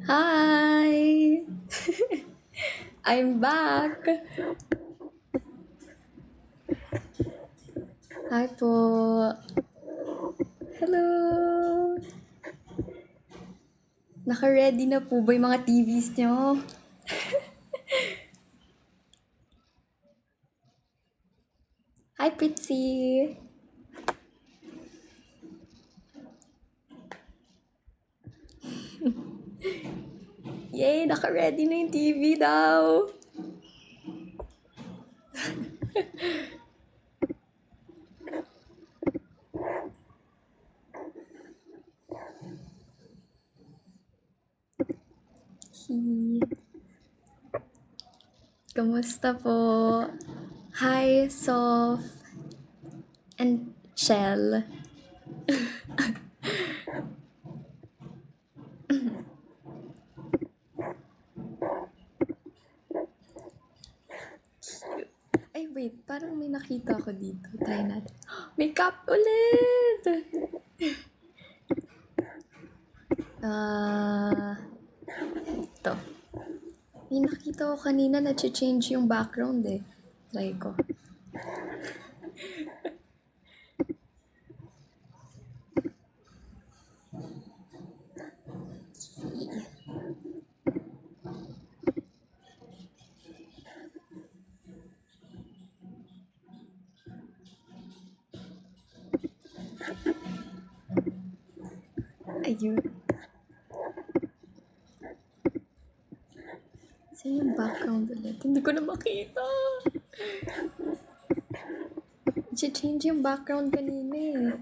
Hi! I'm back! Hi po! Hello! Naka-ready na po ba yung mga TVs nyo? Hi, Pritzy! Yay! Naka-ready na yung TV daw! Kamusta po? Hi, Sof and Shell. Ay, wait. Parang may nakita ko dito. Try natin. May cup ulit! Ito. May nakita ko kanina na change yung background eh. Try ko. Ayun. Saan yung background ulit? Hindi ko na makita. I-change yung background kanina eh.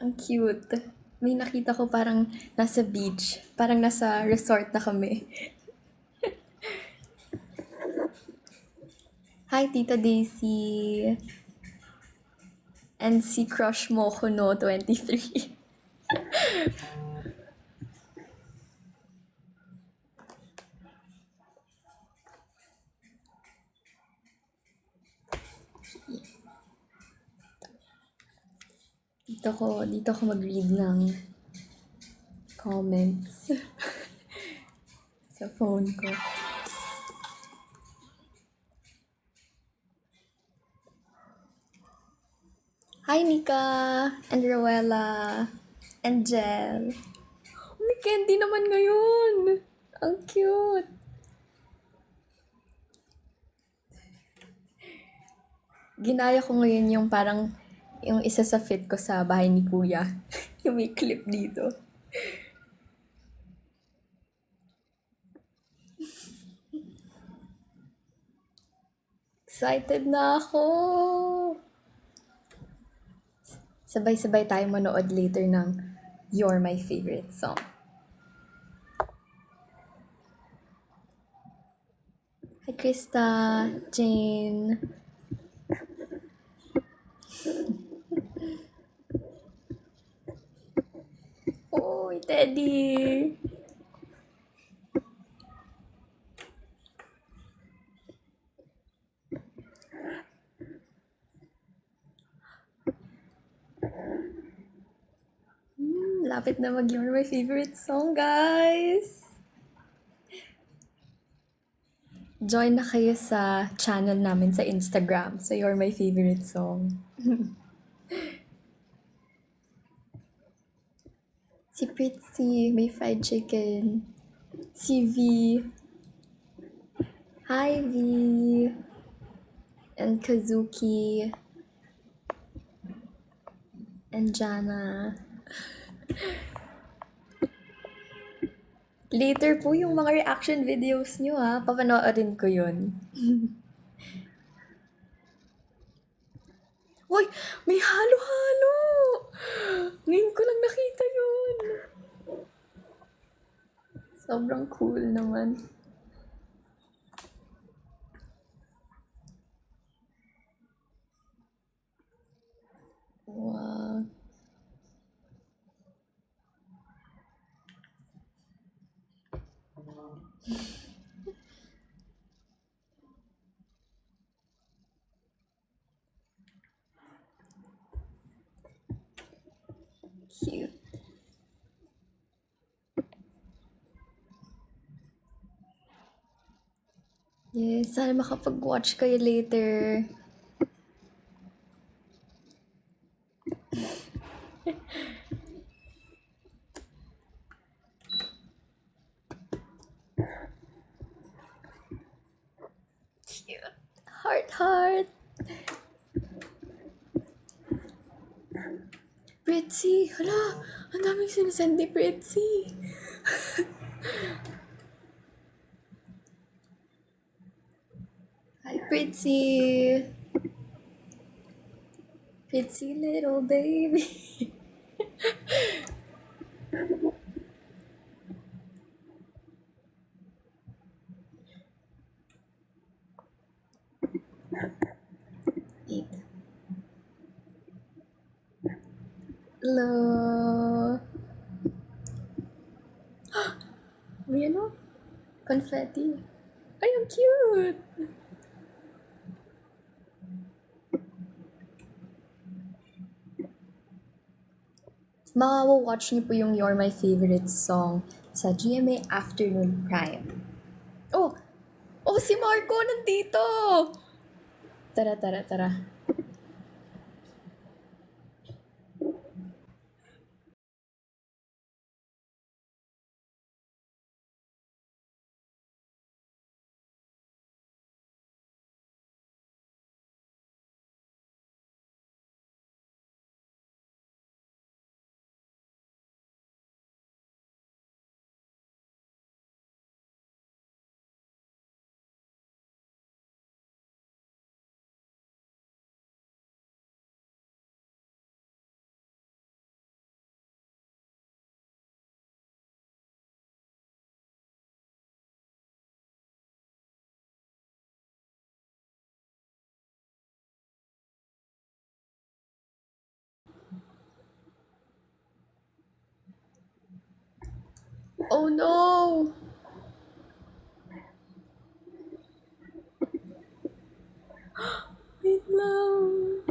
Ang cute. May nakita ko parang nasa beach. Parang nasa resort na kami. Hi, Tita Daisy. And si Crush mo ko no 23. Dito ko mag-read ng comments sa phone ko. Hi, Nika! And Rowella! And Jel! May candy naman ngayon! Ang cute! Ginaya ko ngayon yung parang yung isa sa fit ko sa bahay ni Kuya. Yung may clip dito. Excited na ako! Sabay-sabay tayo manood later ng You're My Favorite Song. Hi, Krista, Jane. Uy, Teddy! Lapit na mag You're My Favorite Song, guys! Join na kayo sa channel namin sa Instagram. So, You're My Favorite Song. Si Pritzy, may fried chicken. Si V. Hi, V. And Kazuki. And Jana. Later po yung mga reaction videos nyo ha. Papanoorin ko yun. Uy! May halo-halo! Ngayon ko lang nakita yun. Sobrang cool naman. Wow. Cute. Yes, sana makapag-watch kayo later. Cute. Heart, heart. Pritzy! Hala! Ang daming sinisend ni Pritzy! Hi, Pritzy! Pritzy little baby! Wait. Hello! May ano? Confetti. Ay, ang cute! Mawawatch niyo po yung You're My Favorite song sa GMA Afternoon Prime. Oh! Oh, si Marco nandito! Tara, tara, tara. Oh no! Wait lang.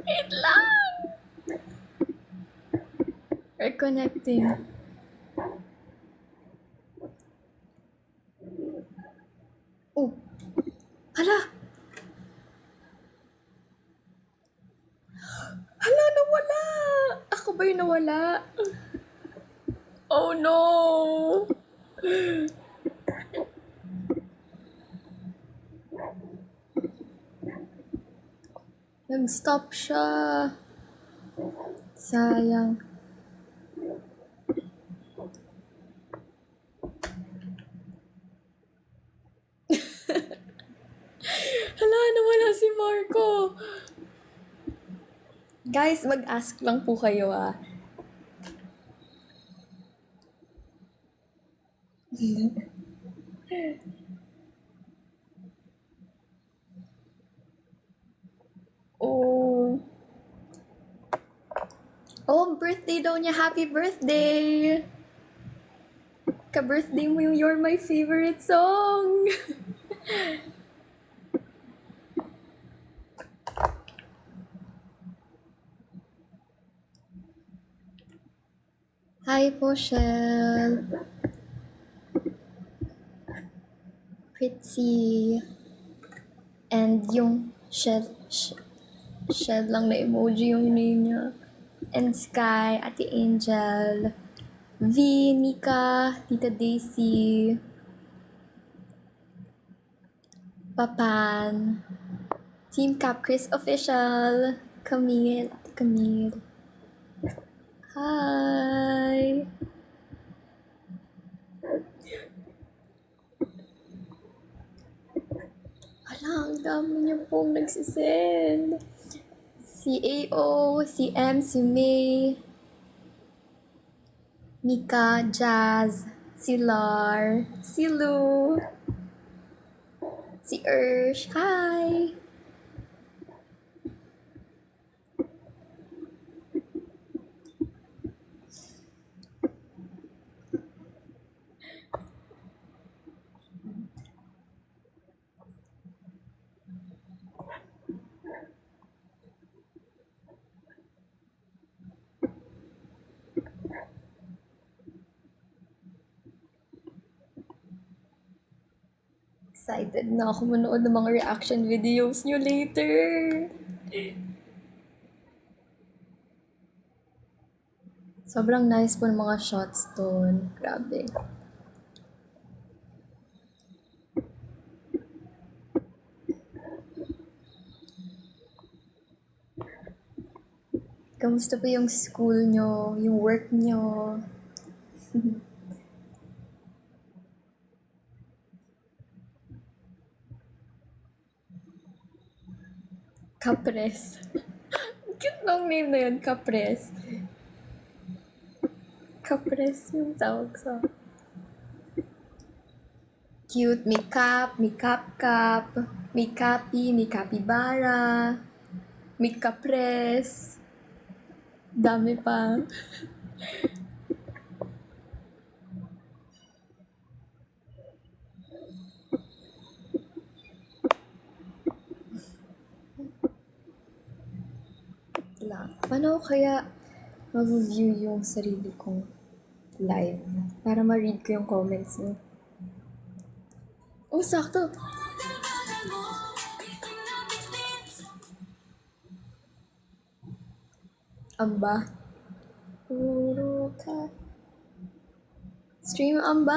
Wait lang! Reconnecting. Oh! Hala! Hala, nawala! Ako ba yung nawala? Oh no! Nag-stop siya. Sayang. Hala, nawala si Marco. Guys, mag-ask lang po kayo ah. Oh. Oh, birthday daw niya. Happy birthday! Ka-birthday mo yung You're My Favorite song. Hi po, Shell. Pritzy. And yung Shell lang na emoji yung name niya. And Sky, Ate Angel, V, Nika, Tita Daisy, Papan, Team Cap Chris Official, Camille, Ate Camille. Hi! Hala, ang dami niyo pong nagsisend. Si AO, si M, si May, Mika, Jazz, si Lar, si Lou, si Ursh. Hi! Excited na ako manood ng mga reaction videos nyo later. Sobrang nice po ng mga shots doon. Grabe. Kamusta po yung school nyo, yung work nyo? Kapres. Cute nung name na yun, Kapres. Kapres yung tawag sa... Cute, may cap, may cap-cap, may kapi, may kapibara, may kapres. Dami pa. Paano kaya mag-view yung sarili kong live para ma-read ko yung comments mo? Oh, sakto! Amba. Puro ka. Stream amba!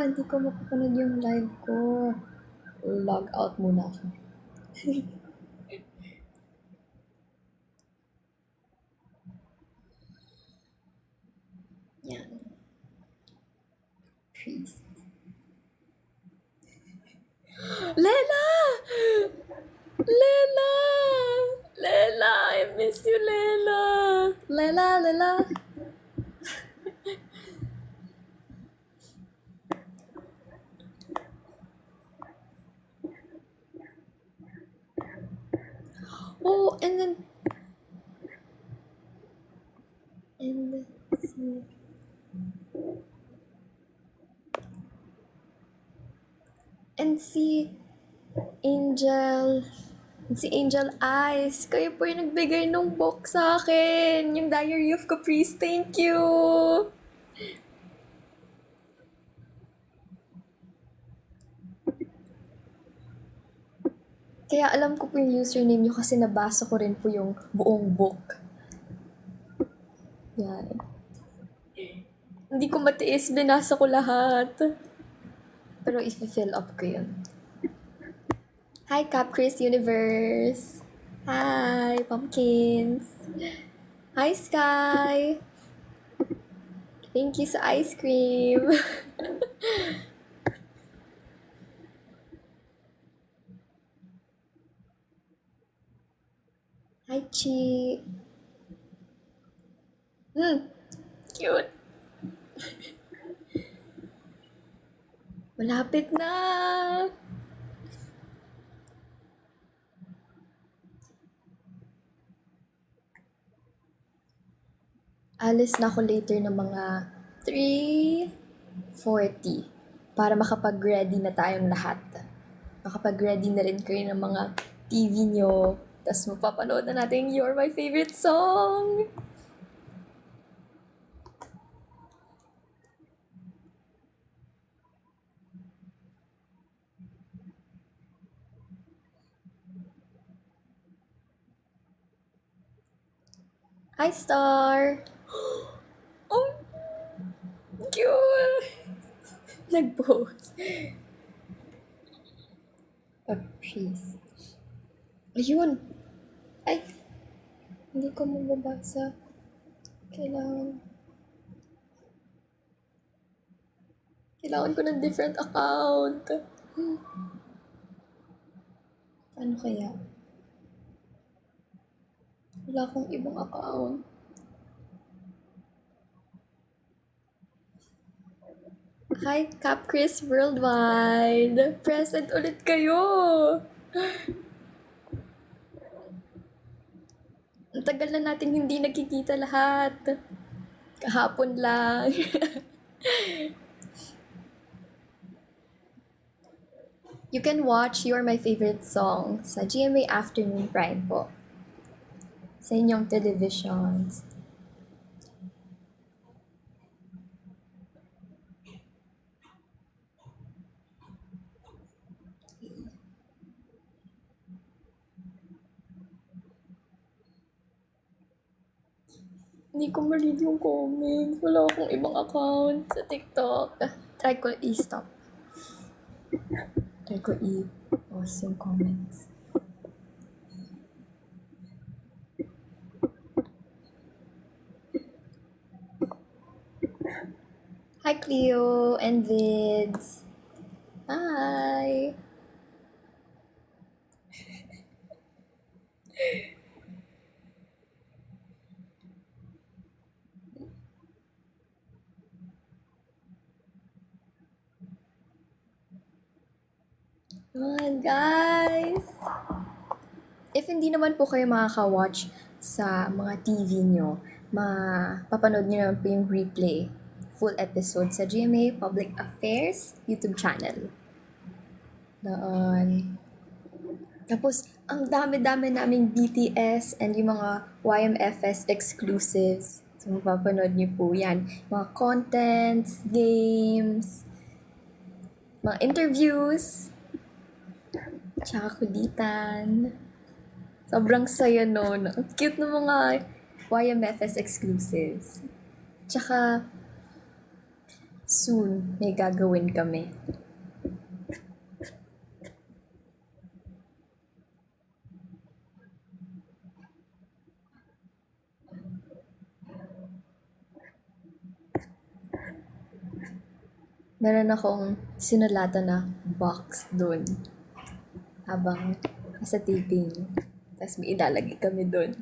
Hindi ko mapapanood yung live ko. Log out muna ako. Yan. Peace. Lela! Lela! Lela! I miss you, Lela! Lela, Lela! Oh, and then... And see... And si Angel... Si Angel Eyes, kayo po yung nagbigay ng book sa akin. Yung Diary of Caprice, thank you! Kaya alam ko po yung username nyo kasi nabasa ko rin po yung buong book. Yan. Hindi ko matiis, binasa ko lahat. Pero i-fill up ko yun. Hi, Capcris Universe! Hi, Pumpkins! Hi, Sky! Thank you sa ice cream! Hi, Chi! Cute! Malapit na! Alis na ako later ng mga 3:40 para makapag-ready na tayong lahat. Makapag-ready na rin kayo ng mga TV nyo. Tapos mapapanood na natin You're My Favorite Song! Hi, Star! Oh! Cute! Nag-post. Caprice. Ayun! Ay! Hindi ko mababasa. Kailangan ko ng different account. Ano kaya? Wala akong ibang account. Hi, Capcris Worldwide! Present ulit kayo! Ang tagal na natin hindi nagkikita lahat. Kahapon lang. You can watch You're My Favorite Song sa GMA Afternoon Prime po. sa inyong televisions. Hindi ko ma-read yung comments. Wala akong ibang account sa TikTok. Try ko i-stop. Try ko i-pause yung comments. Hi, Cleo and Vids. Hi. Come on, guys. If hindi naman po kayo makaka-watch sa mga TV nyo, mapapanood nyo naman po yung replay. Full episode sa GMA Public Affairs YouTube channel. Doon. Tapos, ang dami-dami naming BTS and yung mga YMFS exclusives. So, mapapanood niyo po yan. Mga contents, games, mga interviews, tsaka kulitan. Sobrang saya nun. Ang cute ng mga YMFS exclusives. Tsaka, soon, may gagawin kami. Meron akong sinulatan na box doon habang nasa taping. Tapos may ilalagay kami doon.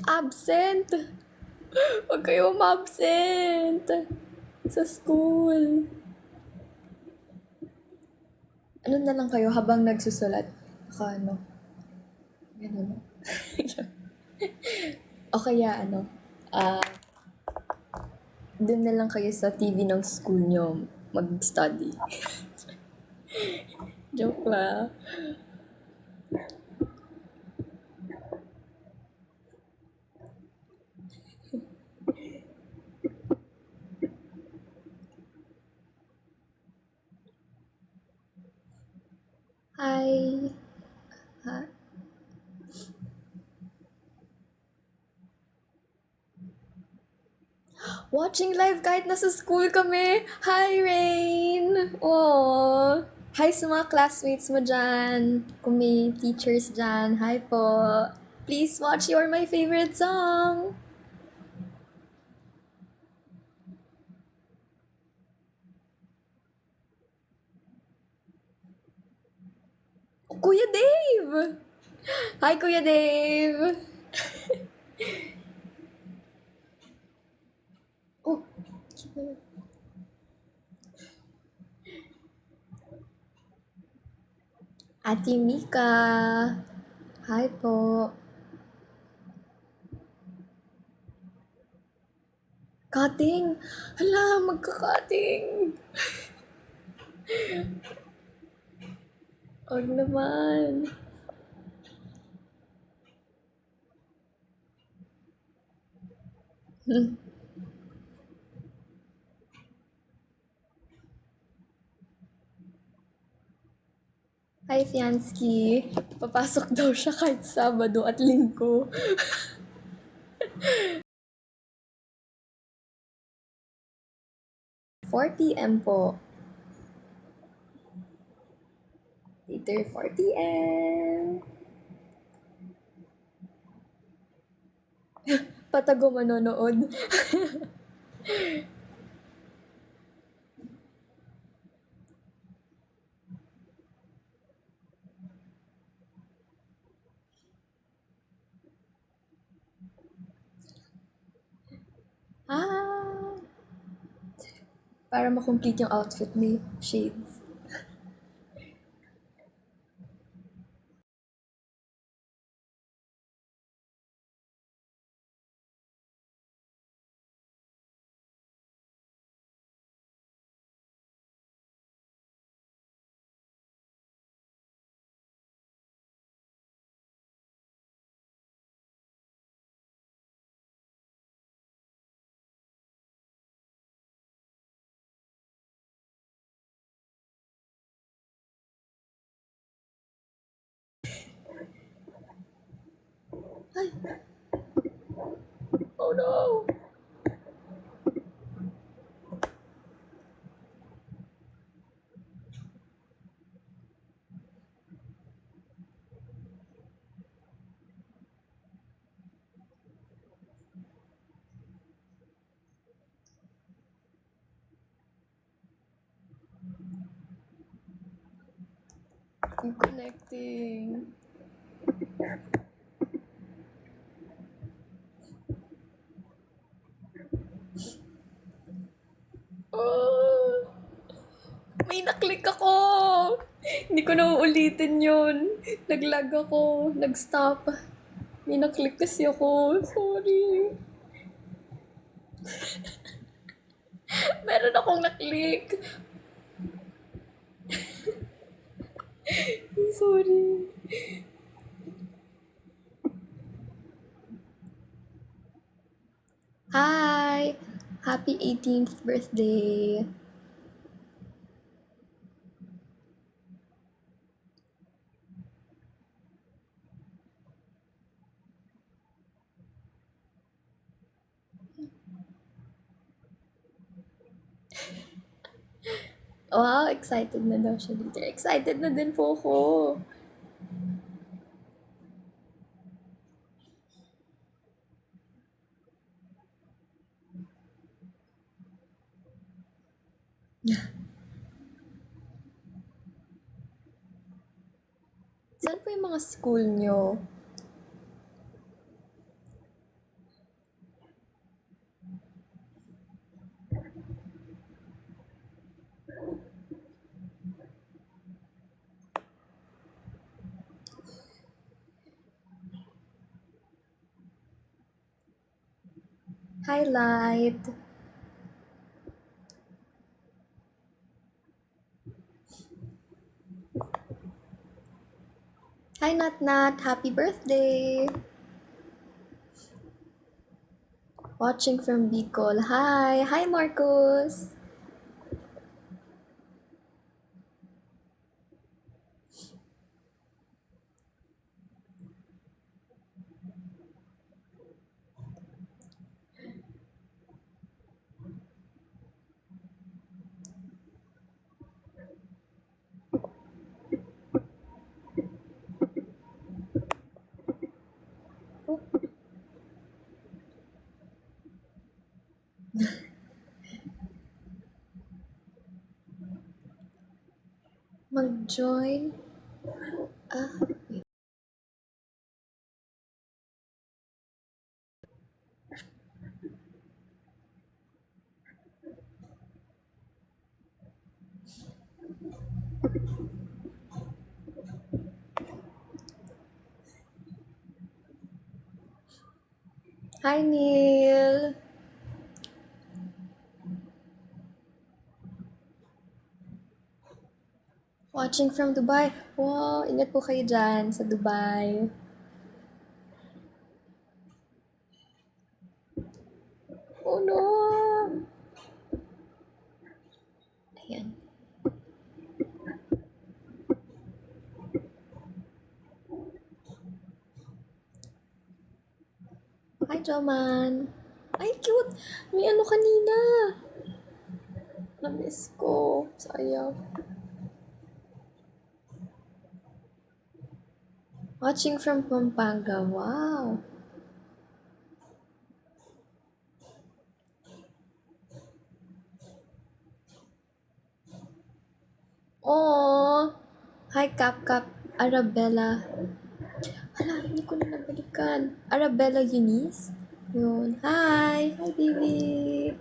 Absent! Huwag kayo ma-absent! Sa school. Ano na lang kayo habang nagsusulat? Ano? Ganun. O kaya dun na lang kayo sa TV ng school nyo mag-study. Joke lang. Hi! Ha? Watching live kahit nasa school kami. Hi, Rain! Oh. Hi sa mga classmates mo dyan. Kung may teachers dyan, hi po. Please watch You're My Favorite Song. Kuya Dave! Hi, Kuya Dave! Oh, cute naman. Ate Mika. Hi po. Cutting! Hala, magka-cutting! Huwag naman. Hi, Fiansky. Papasok daw siya kahit Sabado at Linggo. 4 p.m. po. Later, 4 p.m. Patago manonood. Ah! Para makomplete yung outfit ni Shades. Ay! Oh no! I'm connecting. Oh! May naklik ako! Hindi ko na uulitin yun. Naglag ako. Nag-stop. May naklik kasi ako. Sorry. Meron akong naklik. Sorry. Hi! Happy 18th birthday! Wow, excited na daw siya dito. Excited na din po ako. Saan po yung mga school nyo? Highlight. Hi, Nat Nat. Happy birthday. Watching from Bicol. Hi. Hi, Marcos. Oh, mag-join. Ah, wait. Hi, Neil. Watching from Dubai. Wow, ingat po kayo dyan sa Dubai. Oh no! Ayan. Hi, Joman. Ay, cute! May ano kanina. Na-miss ko. Sayang. Watching from Pampanga. Wow. Oh, hi, Kap Kap. Arabella. Hala, hindi ko na nabalikan. Arabella Eunice? Yun. Hi! Hi, baby!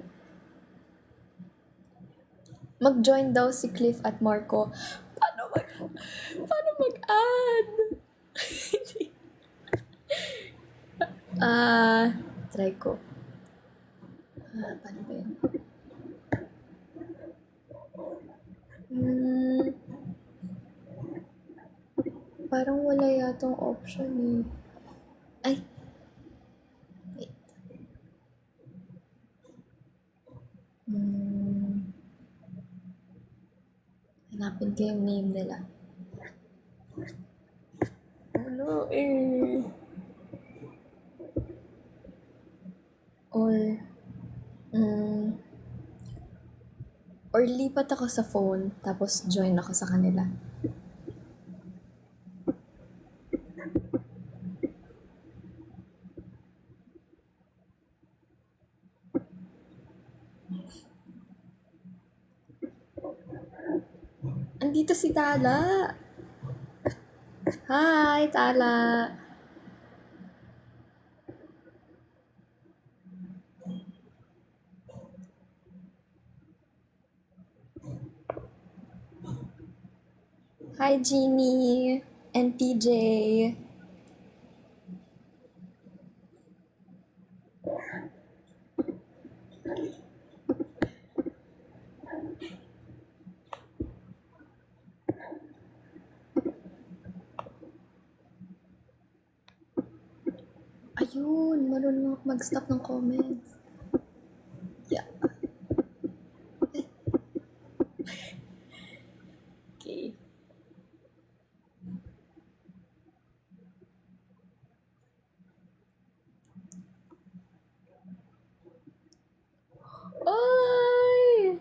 Mag-join daw si Cliff at Marco. Paano mag-add? Try ko. Paano ba yun? Parang wala yatang option eh. Ay! Wait. Hanapin ko yung name nila. Ano eh. Or lipat ako sa phone, tapos join ako sa kanila. Andito si Tala! Hi, Tala! Hi, Jeannie and PJ. Ayun, marunong ako mag-stop ng comments. Yeah. Okay. Oy!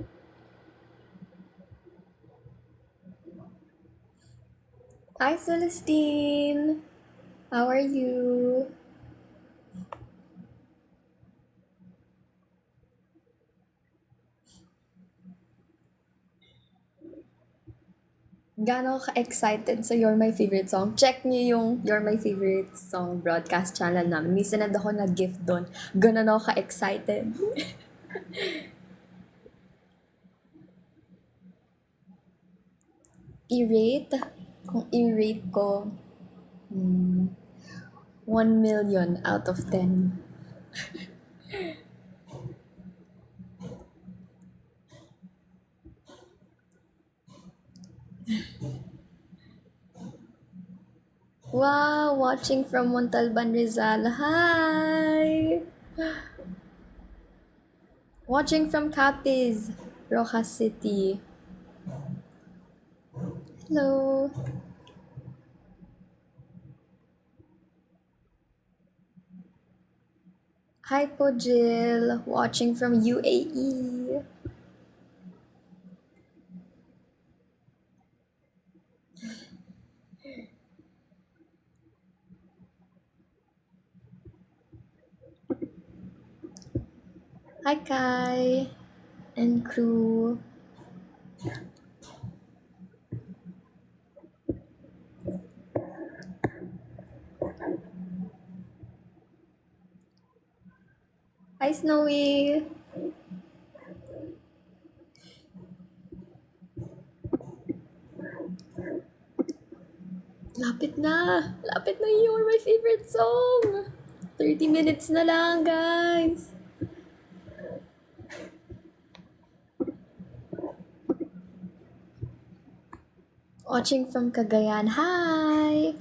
Hi, Celestine! How are you? Gaano ka excited sa You're My Favorite Song? Check niyo yung You're My Favorite Song broadcast channel namin. May sinad ako na gift doon. Ganon ako ka-excited. I-rate? Kung i-rate ko, 1 million out of 10. Wow! Watching from Montalban, Rizal. Hi! Watching from Capiz, Rojas City. Hello! Hi po, Jill. Watching from UAE. Hi, Kai and crew. Hi, Snowy. Lapit na. Lapit na, You're My Favorite Song. 30 minutes na lang, guys. Watching from Cagayan. Hi!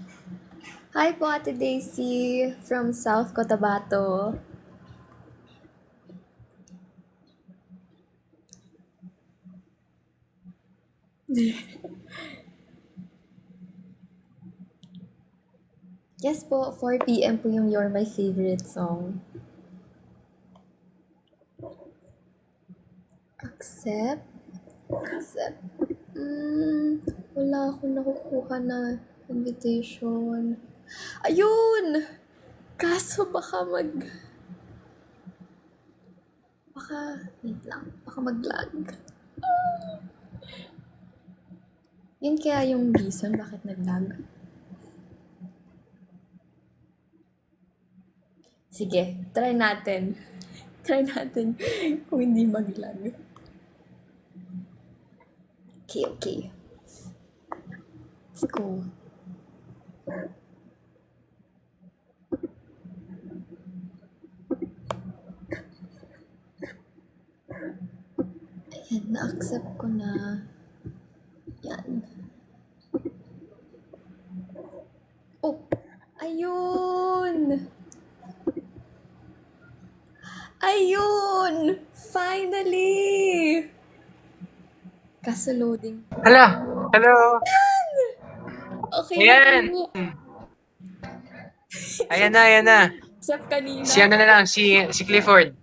Hi po, Ate Daisy from South Cotabato. Yes po, 4 p.m. po yung You're My Favorite Song. Accept? Accept. Wala akong nakukuha na invitation. Ayun! Kaso baka wait lang, baka mag-lag. Yun kaya yung reason bakit nag-lag. Sige, try natin. Try natin kung hindi mag-lag. Okay, okay. Let's go. Ayan, na-accept ko na. Yan. Oh! Ayun! Ayun! Finally! Kaso loading. Hala! Hello! Okay Ayan! na po. Ayan na. Accept kanina. Si ano na lang, si Clifford.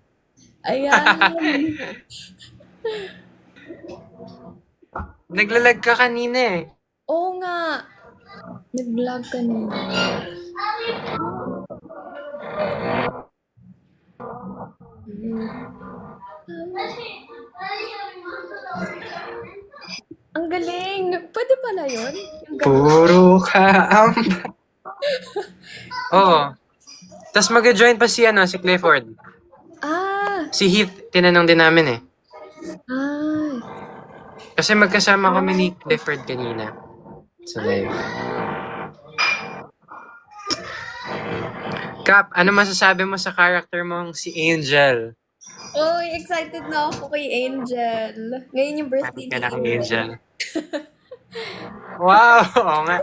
Ayan! Naglalag ka kanina eh. Oo nga! Nag-vlog kanina. Ang galing! Pwede pala yun? Yung ganun. Puro kaamba. Oo. Tapos mag-join pa si Clifford. Ah! Si Heath, tinanong din namin eh. Ay! Kasi magkasama kami ni Clifford kanina. Sa live. Kap, ano masasabi mo sa character mong si Angel? Oy, excited na ako kay Angel. Ngayon yung birthday Happy ka ni na kay Angel. Angel. Wow! Oo nga.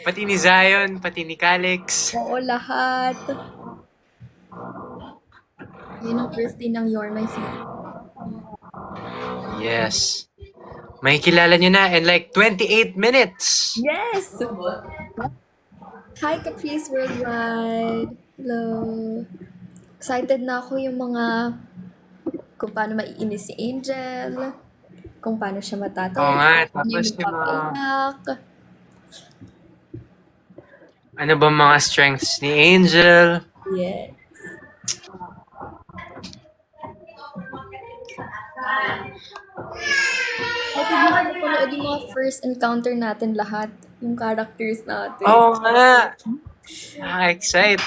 Pati ni Zion, pati ni Calix. Oo, lahat. Yun ang birthday ng You're My Favorite. Yes. May kilala nyo na in like 28 minutes. Yes! Hi, Caprice Worldwide. Hello. Excited na ako yung mga kung paano maiinis si Angel, kung paano siya Oo matatawa, nga. kung paano Tapos yung yung mga, magpapaiyak. ano ba mga strengths ni Angel? Yeah. Excited na ako mapanood yung mga first encounter natin lahat. Yung characters natin. Oo nga. Excite.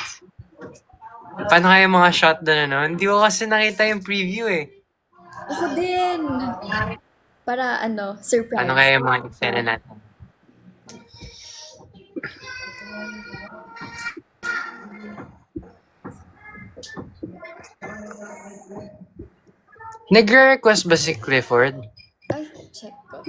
Paano kaya mga shot doon Hindi ko kasi nakita yung preview eh. Ako din! Para surprise. Paano kaya yung mga eksena natin? Nagre-request ba si Clifford? Ay, check ko.